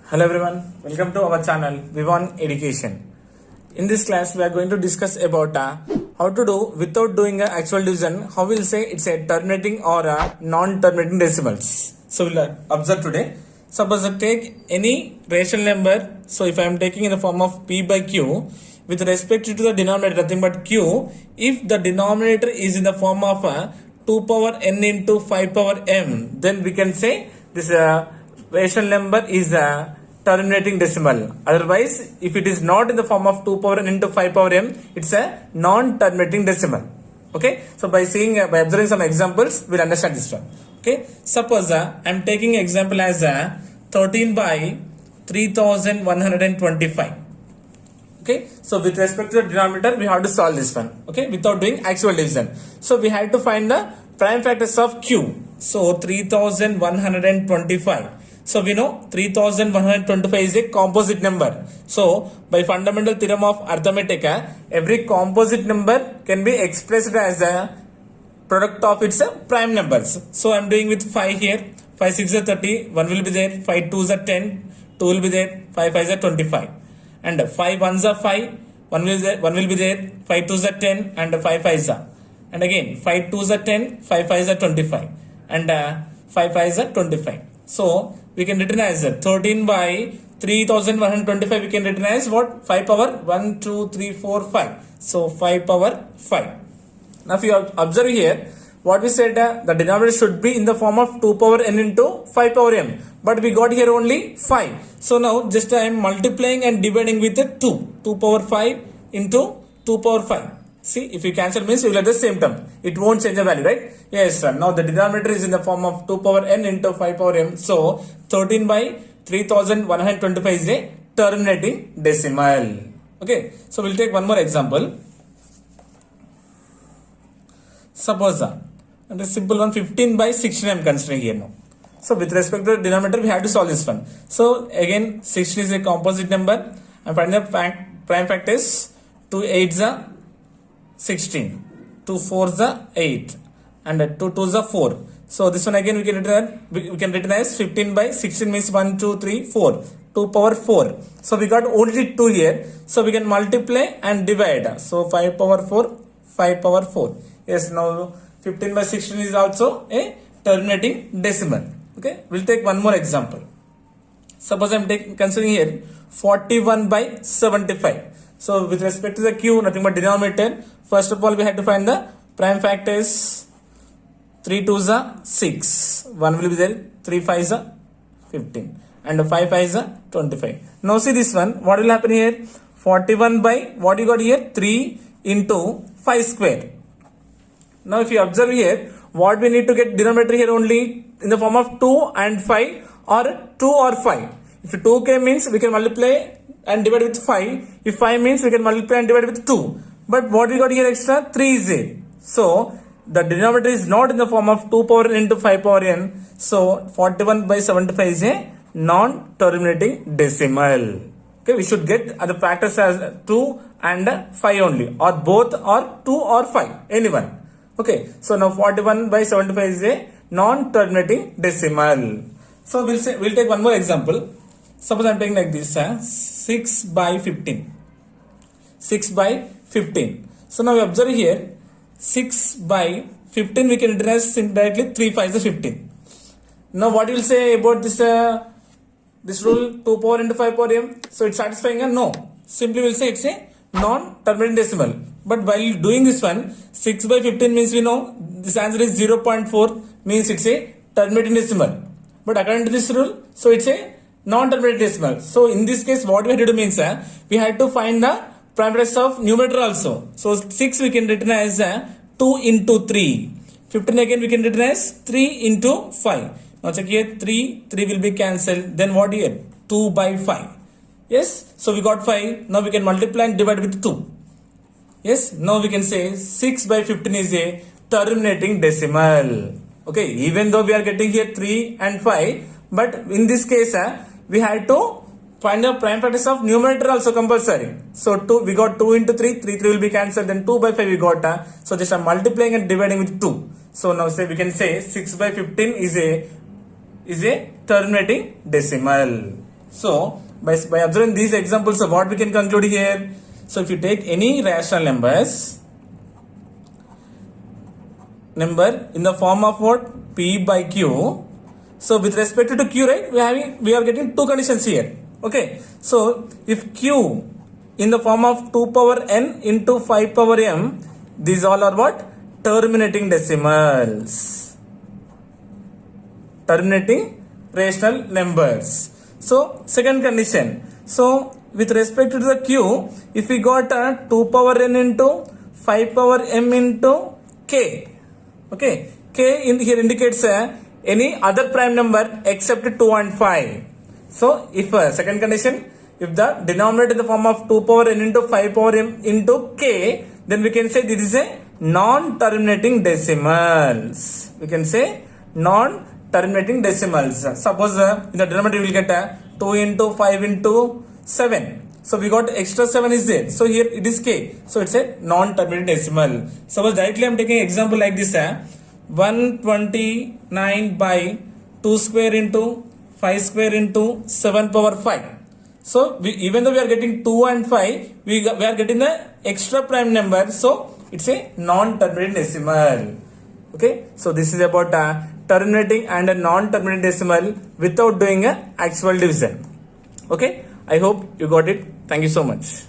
Hello everyone, welcome to our channel Vivon Education. In this class, we are going to discuss about how to do without doing an actual division. How we'll say it's a terminating or a non-terminating decimals. So we'll observe today. Suppose I take any rational number. So if I am taking in the form of p by q with respect to the denominator, nothing but q. If the denominator is in the form of 2 power n into 5 power m, then we can say this rational number is a terminating decimal. Otherwise, if it is not in the form of 2 power n into 5 power m, it's a non-terminating decimal. Okay, so by observing some examples, we'll understand this one. Okay, suppose I'm taking example as 13 by 3125. Okay, so with respect to the denominator, we have to solve this one. Okay, without doing actual division. So we have to find the prime factors of q. So 3125. So we know 3125 is a composite number. So by fundamental theorem of arithmetic, every composite number can be expressed as a product of its prime numbers. So I am doing with 5 here. 5 6 is 30, 1 will be there, 5 2 is 10, 2 will be there, 5 5 is 25. And 5 1s are 5, 1 will be there, 5 2s are 10, and 5 5s are. And again 5 2s are 10, 5 5s are 25, and 5 5s are 25. So we can written as 13 by 3125. We can written as what? 5 power 1 2 3 4 5. So 5 power 5. Now if you observe here, what we said, the denominator should be in the form of 2 power n into 5 power m, but we got here only 5. So now just I am multiplying and dividing with 2 power 5 into 2 power 5. See, if you cancel means you will have the same term. It won't change the value, right? Yes, sir. Now the denominator is in the form of 2 power n into 5 power m. So 13 by 3125 is a terminating decimal. Okay, so we'll take one more example. Suppose and a simple one, 15 by 16 I am considering here now. So with respect to the denominator, we have to solve this one. So again, 16 is a composite number. I'm finding the prime factors. 2 8s are 16, 2 4s are 8, and 2 2s are 4. So this one again we can written as 15 by 16 means 1 2 3 4, 2 power 4. So we got only 2 here. So we can multiply and divide. So 5 power 4, 5 power 4. Yes, now 15 by 16 is also a terminating decimal. Okay, we'll take one more example. Suppose I'm considering here 41 by 75. So with respect to the q, nothing but denominator. First of all, we have to find the prime factors. 3 2s are 6, 1 will be there, 3 5s are 15, and 5 5s are 25. Now see this one, what will happen here? 41 by, what you got here? 3 into 5 square. Now if you observe here, what we need to get denominator here only in the form of 2 and 5, or 2 or 5. If 2k means we can multiply and divide with 5. If 5 means we can multiply and divide with 2. But what we got here extra? 3 is there. So the denominator is not in the form of 2 power n into 5 power n. So 41 by 75 is a non-terminating decimal. Okay, we should get the factors as 2 and 5 only, or both, or 2 or 5, anyone. Okay, so now 41 by 75 is a non-terminating decimal. So we'll take one more example. Suppose I'm taking like this, 6 by 15. 6 by 15. So now we observe here, 6 by 15 we can written as directly 3 5 is 15. Now what you will say about this rule 2 power into 5 power m? So it's satisfying or no? Simply we'll say it's a non-terminating decimal. But while doing this one, 6 by 15 means we know this answer is 0.4, means it's a terminating decimal. But according to this rule, so it's a non-terminating decimal. So in this case, what we have to do means we have to find the prime factors of numerator also. So 6 we can written as 2 into 3. 15 again we can written as 3 into 5. Now check here, 3 will be cancelled. Then what here? 2 by 5. Yes, so we got 5. Now we can multiply and divide with 2. Yes, now we can say 6 by 15 is a terminating decimal. Okay, even though we are getting here 3 and 5, but in this case we had to find the prime factors of numerator also compulsory. So 2, we got 2 into 3, 3 will be cancelled, then 2 by 5 we got. So just multiplying and dividing with 2. So now we can say 6 by 15 is a terminating decimal. So by observing these examples, what we can conclude here? So if you take any rational number in the form of what? P by Q. So with respect to Q, right, we are getting two conditions here. Okay. So if Q in the form of 2 power n into 5 power m, these all are what? Terminating decimals. Terminating rational numbers. So second condition. So with respect to the Q, if we got a 2 power n into 5 power m into k. Okay. K in here indicates any other prime number except 2 and 5. So if second condition, if the denominator in the form of 2 power n into 5 power m into k, then we can say this is a non-terminating decimals. We can say non-terminating decimals. Suppose in the denominator we will get 2 into 5 into 7. So we got extra 7 is there. So here it is k. So it's a non-terminating decimal. Suppose directly I am taking example like this. 129 by 2 square into 5 square into 7 power 5. So even though we are getting 2 and 5, we are getting the extra prime number. So it's a non-terminating decimal. Okay. So this is about terminating and a non-terminating decimal without doing a actual division. Okay. I hope you got it. Thank you so much.